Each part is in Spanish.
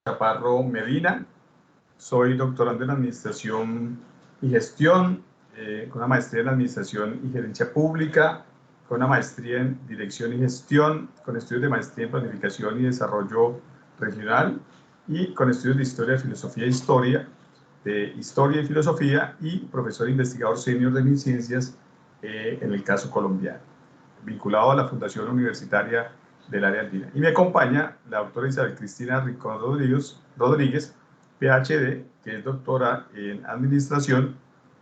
Chaparro Medina. Soy doctorando en Administración y Gestión, con una maestría en Administración y Gerencia Pública, con una maestría en Dirección y Gestión, con estudios de maestría en Planificación y Desarrollo Regional y con estudios de Historia, Filosofía e Historia, de Historia y Filosofía, y profesor investigador senior de MinCiencias en el caso colombiano, vinculado a la Fundación Universitaria del Área Andina. Y me acompaña la doctora Isabel Cristina Rincón Rodríguez, PhD, que es doctora en Administración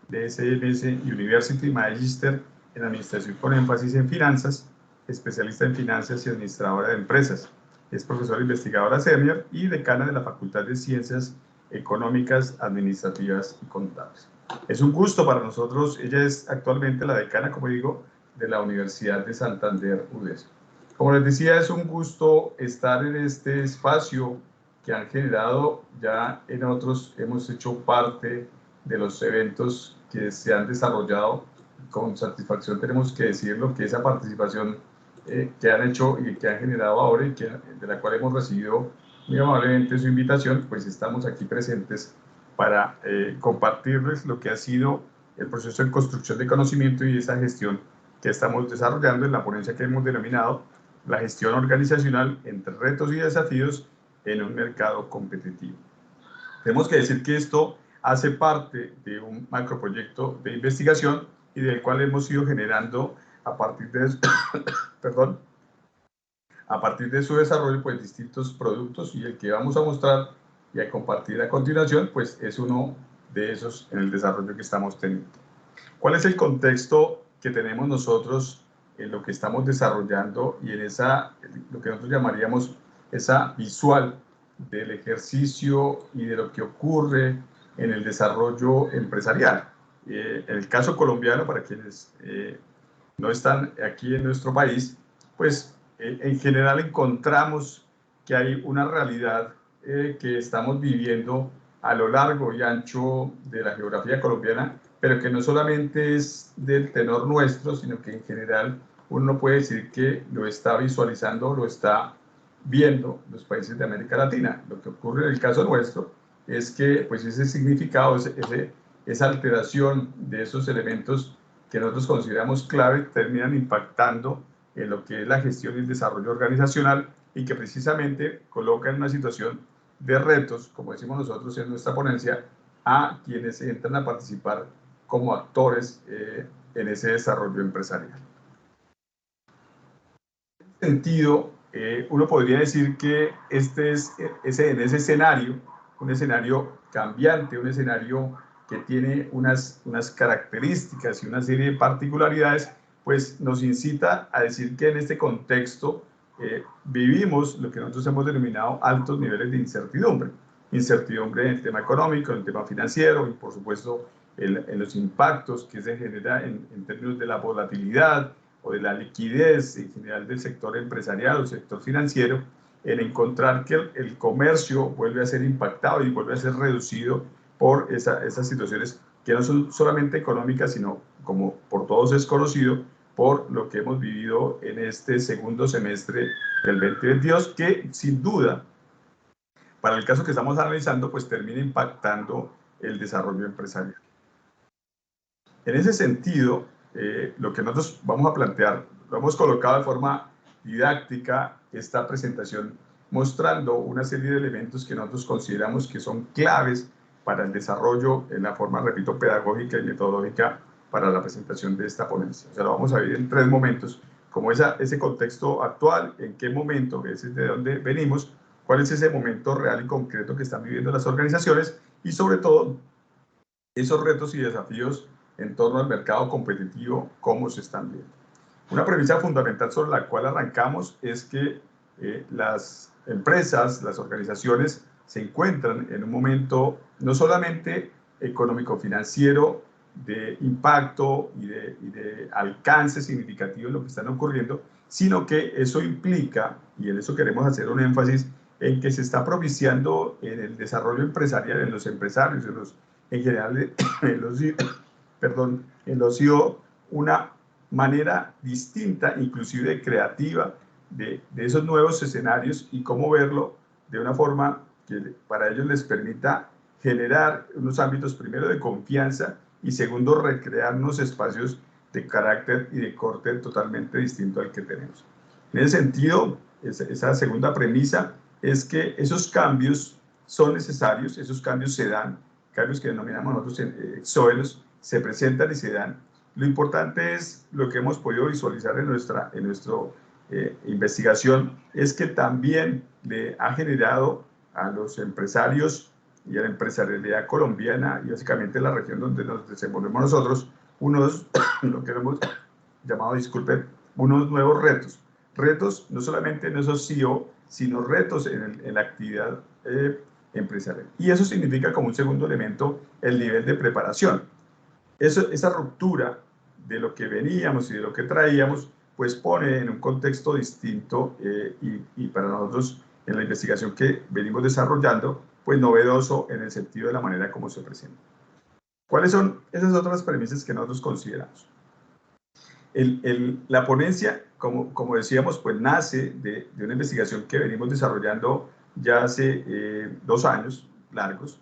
de SMS University, Magister en Administración con énfasis en Finanzas, especialista en Finanzas y Administradora de Empresas. Es profesora investigadora senior y decana de la Facultad de Ciencias Económicas, Administrativas y Contables. Es un gusto para nosotros. Ella es actualmente la decana, como digo, de la Universidad de Santander, UDES. Como les decía, es un gusto estar en este espacio que han generado. Ya en otros hemos hecho parte de los eventos que se han desarrollado. Con satisfacción tenemos que decirlo, que esa participación que han hecho y que han generado ahora y que, de la cual hemos recibido muy amablemente su invitación, pues estamos aquí presentes para compartirles lo que ha sido el proceso de construcción de conocimiento y esa gestión que estamos desarrollando en la ponencia que hemos denominado la gestión organizacional entre retos y desafíos en un mercado competitivo. Tenemos que decir que esto hace parte de un macroproyecto de investigación y del cual hemos ido generando a partir de a partir de su desarrollo, pues distintos productos, y el que vamos a mostrar y a compartir a continuación, pues es uno de esos en el desarrollo que estamos teniendo. ¿Cuál es el contexto que tenemos nosotros en lo que estamos desarrollando y en lo que nosotros llamaríamos esa visual del ejercicio y de lo que ocurre en el desarrollo empresarial? En el caso colombiano, para quienes no están aquí en nuestro país, pues en general encontramos que hay una realidad que estamos viviendo a lo largo y ancho de la geografía colombiana, pero que no solamente es del tenor nuestro, sino que en general uno puede decir que lo está visualizando, lo está viendo los países de América Latina. Lo que ocurre en el caso nuestro es que pues ese significado, esa alteración de esos elementos que nosotros consideramos clave, terminan impactando en lo que es la gestión y el desarrollo organizacional, y que precisamente coloca en una situación de retos, como decimos nosotros en nuestra ponencia, a quienes entran a participar como actores en ese desarrollo empresarial. En ese sentido, uno podría decir que este es en ese escenario, un escenario cambiante, un escenario que tiene unas características y una serie de particularidades, pues nos incita a decir que en este contexto vivimos lo que nosotros hemos denominado altos niveles de incertidumbre. Incertidumbre en el tema económico, en el tema financiero y, por supuesto, en los impactos que se genera en términos de la volatilidad o de la liquidez en general del sector empresarial o sector financiero, en encontrar que el comercio vuelve a ser impactado y vuelve a ser reducido por esas situaciones que no son solamente económicas, sino, como por todos es conocido, por lo que hemos vivido en este segundo semestre del 2022, que sin duda, para el caso que estamos analizando, pues termina impactando el desarrollo empresarial. En ese sentido, lo que nosotros vamos a plantear, lo hemos colocado de forma didáctica, esta presentación, mostrando una serie de elementos que nosotros consideramos que son claves para el desarrollo en la forma, repito, pedagógica y metodológica para la presentación de esta ponencia. O sea, lo vamos a ver en tres momentos, como ese contexto actual, en qué momento, ese es de dónde venimos, cuál es ese momento real y concreto que están viviendo las organizaciones, y sobre todo esos retos y desafíos en torno al mercado competitivo, cómo se están viendo. Una premisa fundamental sobre la cual arrancamos es que las empresas, las organizaciones, se encuentran en un momento no solamente económico-financiero de impacto y de alcance significativo en lo que están ocurriendo, sino que eso implica, y en eso queremos hacer un énfasis, en que se está propiciando en el desarrollo empresarial, en los empresarios, en general en los CEO, una manera distinta, inclusive creativa, de esos nuevos escenarios y cómo verlo de una forma que para ellos les permita generar unos ámbitos, primero, de confianza y segundo, recrear unos espacios de carácter y de corte totalmente distinto al que tenemos. En ese sentido, esa segunda premisa es que esos cambios son necesarios, esos cambios se dan, cambios que denominamos nosotros exógenos, se presentan y se dan. Lo importante es lo que hemos podido visualizar en nuestra investigación, es que también le ha generado a los empresarios y a la empresarialidad colombiana y básicamente la región donde nos desenvolvemos nosotros, lo que hemos llamado, disculpen, unos nuevos retos. Retos no solamente en esos CEO, sino retos en la actividad empresarial. Y eso significa, como un segundo elemento, el nivel de preparación. Esa ruptura de lo que veníamos y de lo que traíamos, pues pone en un contexto distinto y para nosotros en la investigación que venimos desarrollando, pues novedoso en el sentido de la manera como se presenta. ¿Cuáles son esas otras premisas que nosotros consideramos? La ponencia, como decíamos, pues nace de una investigación que venimos desarrollando ya hace 2 años largos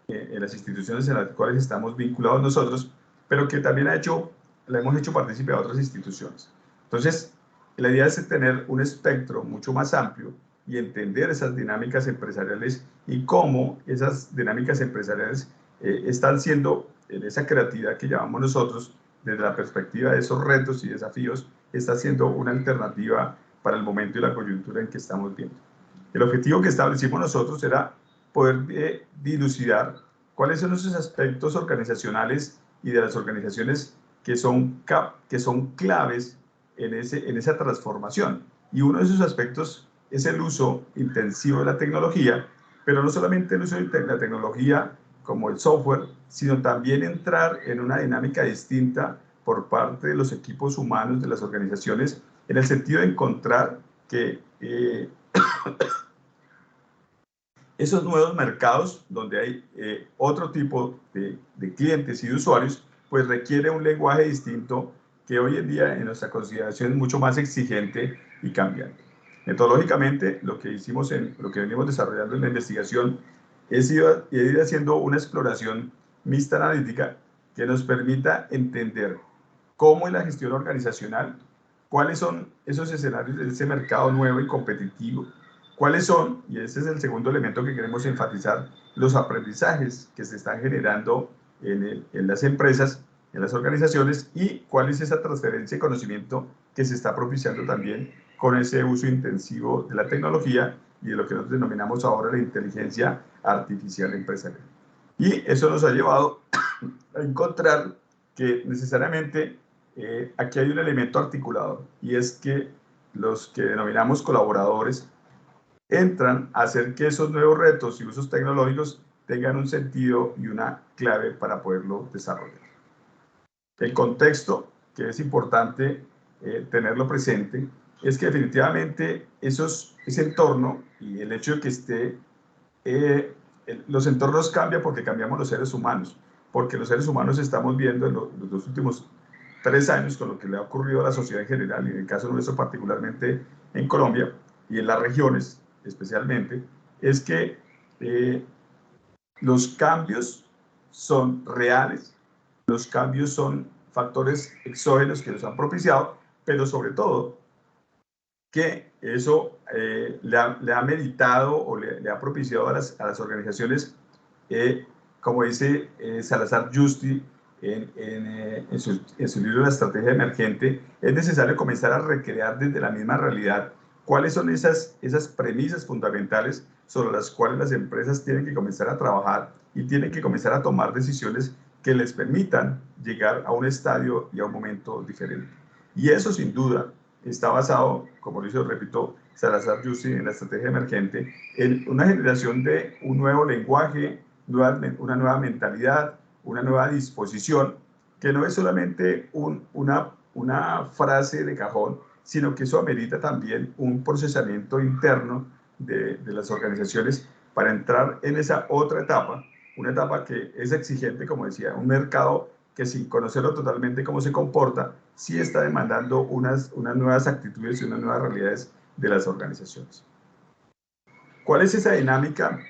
en las instituciones en las cuales estamos vinculados nosotros, pero que también la hemos hecho partícipe a otras instituciones. Entonces, la idea es tener un espectro mucho más amplio y entender esas dinámicas empresariales y cómo esas dinámicas empresariales están siendo, en esa creatividad que llamamos nosotros, desde la perspectiva de esos retos y desafíos, está siendo una alternativa para el momento y la coyuntura en que estamos viendo. El objetivo que establecimos nosotros era poder dilucidar cuáles son esos aspectos organizacionales y de las organizaciones que son claves en esa transformación. Y uno de esos aspectos es el uso intensivo de la tecnología, pero no solamente el uso de la tecnología como el software, sino también entrar en una dinámica distinta por parte de los equipos humanos de las organizaciones, en el sentido de encontrar que esos nuevos mercados donde hay otro tipo de clientes y de usuarios, pues requiere un lenguaje distinto que hoy en día en nuestra consideración es mucho más exigente y cambiante. Metodológicamente, lo que venimos desarrollando en la investigación es ir haciendo una exploración mixta analítica que nos permita entender cómo es la gestión organizacional, cuáles son esos escenarios de ese mercado nuevo y competitivo, cuáles son, y ese es el segundo elemento que queremos enfatizar, los aprendizajes que se están generando en las empresas, en las organizaciones, y cuál es esa transferencia de conocimiento que se está propiciando también con ese uso intensivo de la tecnología y de lo que nosotros denominamos ahora la inteligencia artificial empresarial. Y eso nos ha llevado a encontrar que necesariamente aquí hay un elemento articulador, y es que los que denominamos colaboradores entran a hacer que esos nuevos retos y usos tecnológicos tengan un sentido y una clave para poderlo desarrollar. El contexto, que es importante tenerlo presente, es que definitivamente ese entorno y el hecho de que esté, los entornos cambian porque cambiamos los seres humanos, porque los seres humanos estamos viendo en los 2 últimos 3 años con lo que le ha ocurrido a la sociedad en general, y en el caso nuestro particularmente en Colombia y en las regiones especialmente, es que los cambios son reales, los cambios son factores exógenos que nos han propiciado, pero sobre todo que eso le ha meritado o le ha propiciado a las organizaciones, como dice Salazar Yusti en su libro La Estrategia Emergente, es necesario comenzar a recrear desde la misma realidad cuáles son esas premisas fundamentales sobre las cuales las empresas tienen que comenzar a trabajar y tienen que comenzar a tomar decisiones que les permitan llegar a un estadio y a un momento diferente. Y eso, sin duda, está basado, como lo hizo, repito, Salazar Yusti en La Estrategia Emergente, en una generación de un nuevo lenguaje, una nueva mentalidad, una nueva disposición, que no es solamente una frase de cajón, sino que eso amerita también un procesamiento interno de las organizaciones para entrar en esa otra etapa, una etapa que es exigente, como decía, un mercado que, sin conocerlo totalmente cómo se comporta, sí está demandando unas nuevas actitudes y unas nuevas realidades de las organizaciones. ¿Cuál es esa dinámica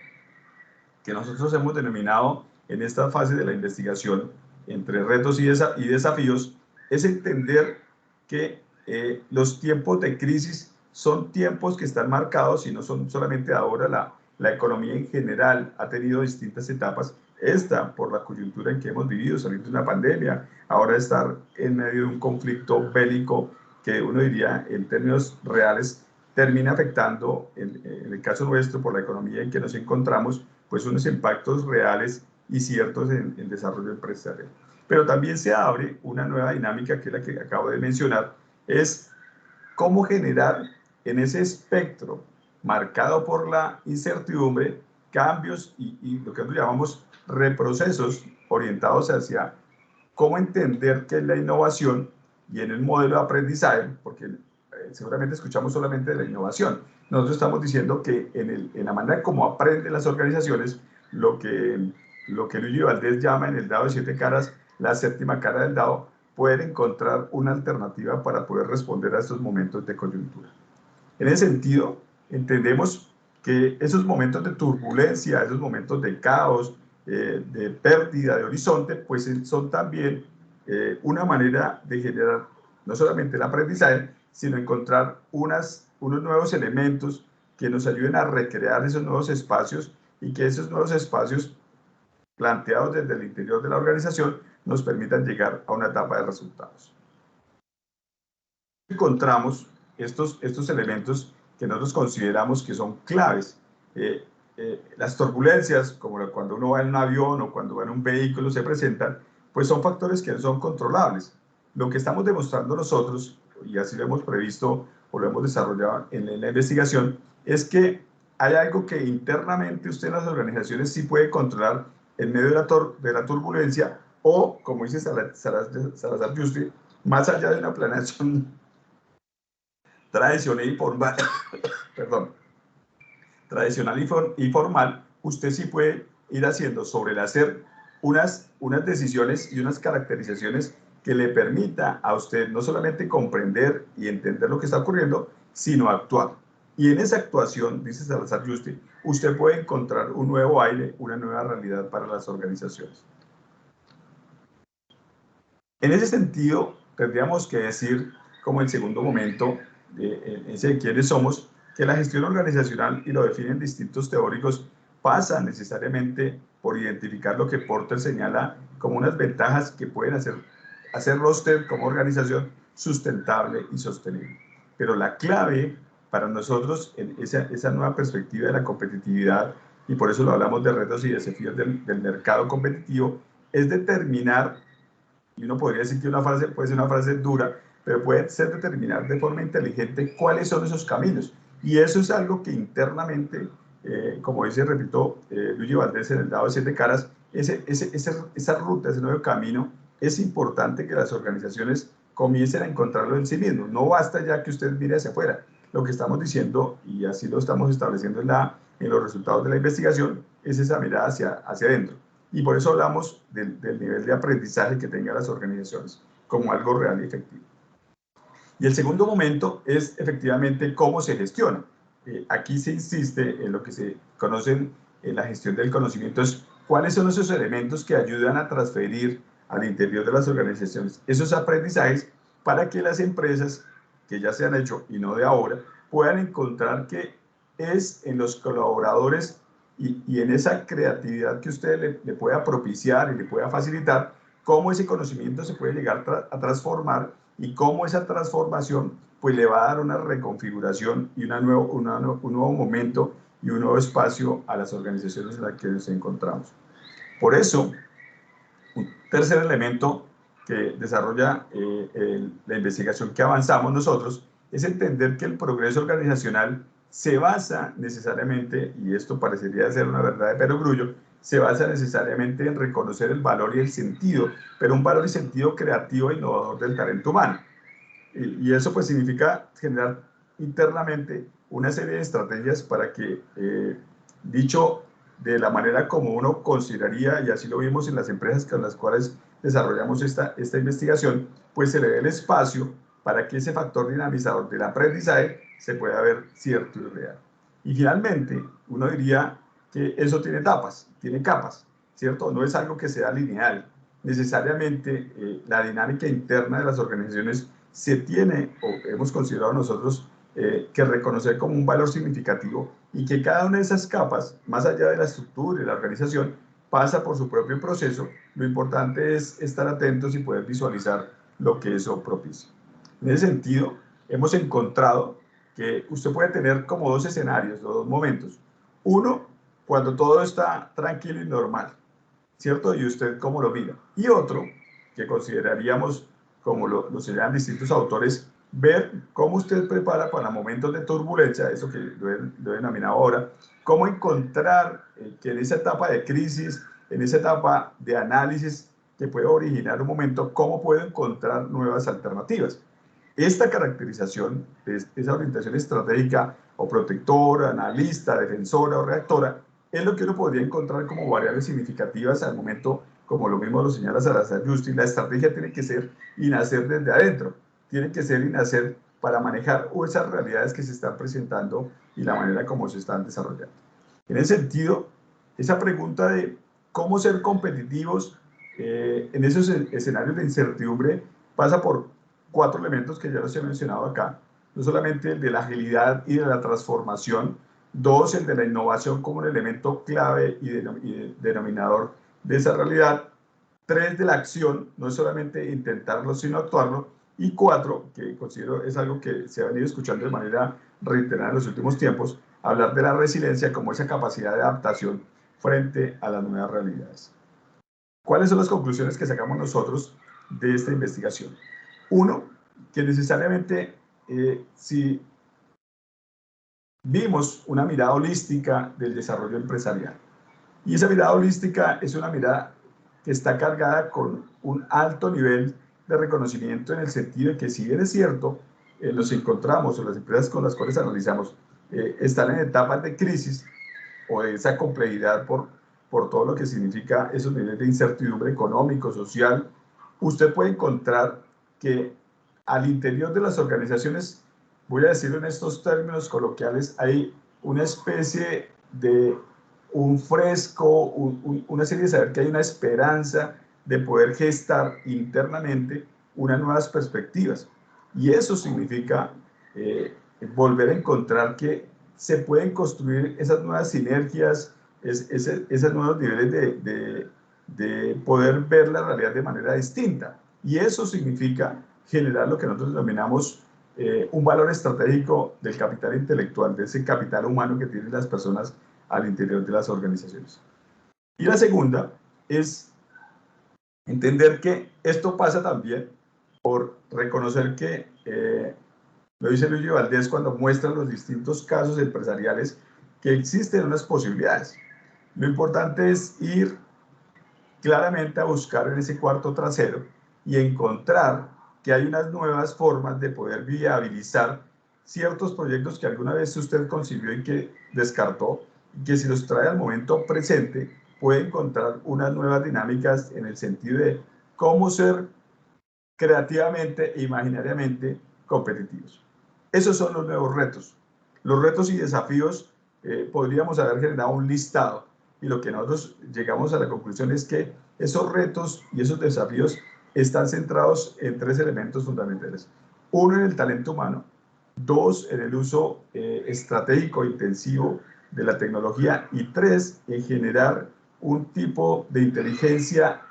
que nosotros hemos denominado en esta fase de la investigación entre retos y desafíos es entender que los tiempos de crisis son tiempos que están marcados y no son solamente ahora. La economía en general ha tenido distintas etapas. Esta, por la coyuntura en que hemos vivido, saliendo de una pandemia, ahora estar en medio de un conflicto bélico que uno diría en términos reales termina afectando, en el caso nuestro, por la economía en que nos encontramos, pues unos impactos reales y ciertos en desarrollo empresarial. Pero también se abre una nueva dinámica, que es la que acabo de mencionar, es cómo generar en ese espectro marcado por la incertidumbre cambios y lo que nosotros llamamos reprocesos orientados hacia cómo entender qué es la innovación y en el modelo de aprendizaje, porque seguramente escuchamos solamente de la innovación. Nosotros estamos diciendo que en la manera como aprenden las organizaciones, lo que Luigi Valdés llama en el dado de 7 caras, la séptima cara del dado, puede encontrar una alternativa para poder responder a estos momentos de coyuntura. En ese sentido, entendemos que esos momentos de turbulencia, esos momentos de caos, de pérdida de horizonte, pues son también una manera de generar no solamente el aprendizaje, sino encontrar unos nuevos elementos que nos ayuden a recrear esos nuevos espacios y que esos nuevos espacios planteados desde el interior de la organización nos permitan llegar a una etapa de resultados. Encontramos estos elementos que nosotros consideramos que son claves. Las turbulencias, como cuando uno va en un avión o cuando va en un vehículo, se presentan, pues son factores que no son controlables. Lo que estamos demostrando nosotros, y así lo hemos previsto o lo hemos desarrollado en la investigación, es que hay algo que internamente usted en las organizaciones sí puede controlar en medio de la turbulencia, o, como dice Salazar Yuste, más allá de una planeación tradicional y formal, perdón, tradicional y formal, usted sí puede ir haciendo sobre el hacer unas decisiones y unas caracterizaciones que le permita a usted no solamente comprender y entender lo que está ocurriendo, sino actuar. Y en esa actuación, dice Salazar Yuste, usted puede encontrar un nuevo aire, una nueva realidad para las organizaciones. En ese sentido, tendríamos que decir, como en segundo momento, ese de quiénes somos, que la gestión organizacional, y lo definen distintos teóricos, pasa necesariamente por identificar lo que Porter señala como unas ventajas que pueden hacerlo usted como organización sustentable y sostenible. Pero la clave para nosotros en esa nueva perspectiva de la competitividad, y por eso lo hablamos de retos y desafíos del mercado competitivo, es determinar, y uno podría decir que una frase puede ser una frase dura, pero puede ser determinar de forma inteligente cuáles son esos caminos. Y eso es algo que internamente, como dice, repito, Luigi Valdés en el dado de 7 caras, esa ruta, ese nuevo camino, es importante que las organizaciones comiencen a encontrarlo en sí mismos. No basta ya que usted mire hacia afuera. Lo que estamos diciendo, y así lo estamos estableciendo en los resultados de la investigación, es esa mirada hacia adentro. Y por eso hablamos del nivel de aprendizaje que tengan las organizaciones como algo real y efectivo. Y el segundo momento es efectivamente cómo se gestiona. Aquí se insiste en lo que se conoce en la gestión del conocimiento, es cuáles son esos elementos que ayudan a transferir al interior de las organizaciones esos aprendizajes para que las empresas que ya se han hecho y no de ahora puedan encontrar que es en los colaboradores y en esa creatividad que usted le pueda propiciar y le pueda facilitar, cómo ese conocimiento se puede llegar a transformar y cómo esa transformación pues le va a dar una reconfiguración y un nuevo momento y un nuevo espacio a las organizaciones en las que nos encontramos. Por eso, un tercer elemento que desarrolla la investigación que avanzamos nosotros es entender que el progreso organizacional se basa necesariamente, y esto parecería ser una verdad de perogrullo, se basa necesariamente en reconocer el valor y el sentido, pero un valor y sentido creativo e innovador del talento humano. Y eso pues significa generar internamente una serie de estrategias para que, dicho de la manera como uno consideraría, y así lo vimos en las empresas con las cuales desarrollamos esta investigación, pues se le dé el espacio para que ese factor dinamizador del aprendizaje se pueda ver cierto y real. Y finalmente, uno diría que eso tiene etapas, tiene capas, ¿cierto? No es algo que sea lineal. Necesariamente la dinámica interna de las organizaciones se tiene, o hemos considerado nosotros, que reconocer como un valor significativo y que cada una de esas capas, más allá de la estructura y la organización, pasa por su propio proceso. Lo importante es estar atentos y poder visualizar lo que eso propicia. En ese sentido, hemos encontrado que usted puede tener como dos escenarios, dos momentos. Uno, cuando todo está tranquilo y normal, ¿cierto? Y usted cómo lo mira. Y otro, que consideraríamos, como lo señalan distintos autores, ver cómo usted prepara para momentos de turbulencia, eso que lo he denominado ahora, cómo encontrar que en esa etapa de crisis, en esa etapa de análisis que puede originar un momento, cómo puedo encontrar nuevas alternativas. Esta caracterización, esa orientación estratégica o protectora, analista, defensora o reactora, es lo que uno podría encontrar como variables significativas al momento, como lo mismo lo señala Salazar Yusti. La estrategia tiene que ser y nacer desde adentro, tiene que ser y nacer para manejar esas realidades que se están presentando y la manera como se están desarrollando. En ese sentido, esa pregunta de cómo ser competitivos en esos escenarios de incertidumbre pasa por 4 elementos que ya los he mencionado acá. No solamente el de la agilidad y de la transformación, 2, el de la innovación como un elemento clave y denominador de esa realidad, 3, de la acción, no es solamente intentarlo, sino actuarlo, y 4, que considero es algo que se ha venido escuchando de manera reiterada en los últimos tiempos, hablar de la resiliencia como esa capacidad de adaptación frente a las nuevas realidades. ¿Cuáles son las conclusiones que sacamos nosotros de esta investigación? Uno, que necesariamente si vimos una mirada holística del desarrollo empresarial, y esa mirada holística es una mirada que está cargada con un alto nivel de reconocimiento en el sentido de que si bien es cierto, nos encontramos, o las empresas con las cuales analizamos, están en etapas de crisis o de esa complejidad por todo lo que significa esos niveles de incertidumbre económico, social, usted puede encontrar que al interior de las organizaciones, voy a decirlo en estos términos coloquiales, hay una especie de un fresco, una serie de saber que hay una esperanza de poder gestar internamente unas nuevas perspectivas. Y eso significa volver a encontrar que se pueden construir esas nuevas sinergias, esos nuevos niveles de poder ver la realidad de manera distinta. Y eso significa generar lo que nosotros denominamos un valor estratégico del capital intelectual, de ese capital humano que tienen las personas al interior de las organizaciones. Y la segunda es entender que esto pasa también por reconocer que, lo dice Luigi Valdés cuando muestra los distintos casos empresariales, que existen unas posibilidades. Lo importante es ir claramente a buscar en ese cuarto trasero y encontrar que hay unas nuevas formas de poder viabilizar ciertos proyectos que alguna vez usted concibió y que descartó, y que si los trae al momento presente puede encontrar unas nuevas dinámicas en el sentido de cómo ser creativamente e imaginariamente competitivos. Esos son los nuevos retos. Los retos y desafíos podríamos haber generado un listado, y lo que nosotros llegamos a la conclusión es que esos retos y esos desafíos están centrados en 3 elementos fundamentales. 1, en el talento humano. 2, en el uso estratégico intensivo de la tecnología. Y 3, en generar un tipo de inteligencia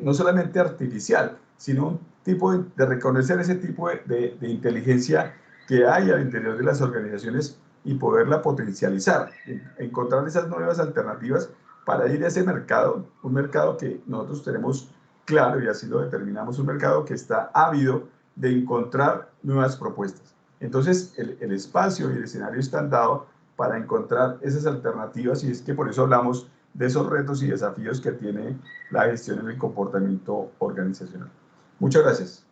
no solamente artificial, sino un tipo de reconocer ese tipo de inteligencia que hay al interior de las organizaciones y poderla potencializar, encontrar esas nuevas alternativas para ir a ese mercado, un mercado que nosotros tenemos claro y así lo determinamos, un mercado que está ávido de encontrar nuevas propuestas. Entonces, el espacio y el escenario están dados para encontrar esas alternativas, y es que por eso hablamos de esos retos y desafíos que tiene la gestión en el comportamiento organizacional. Muchas gracias.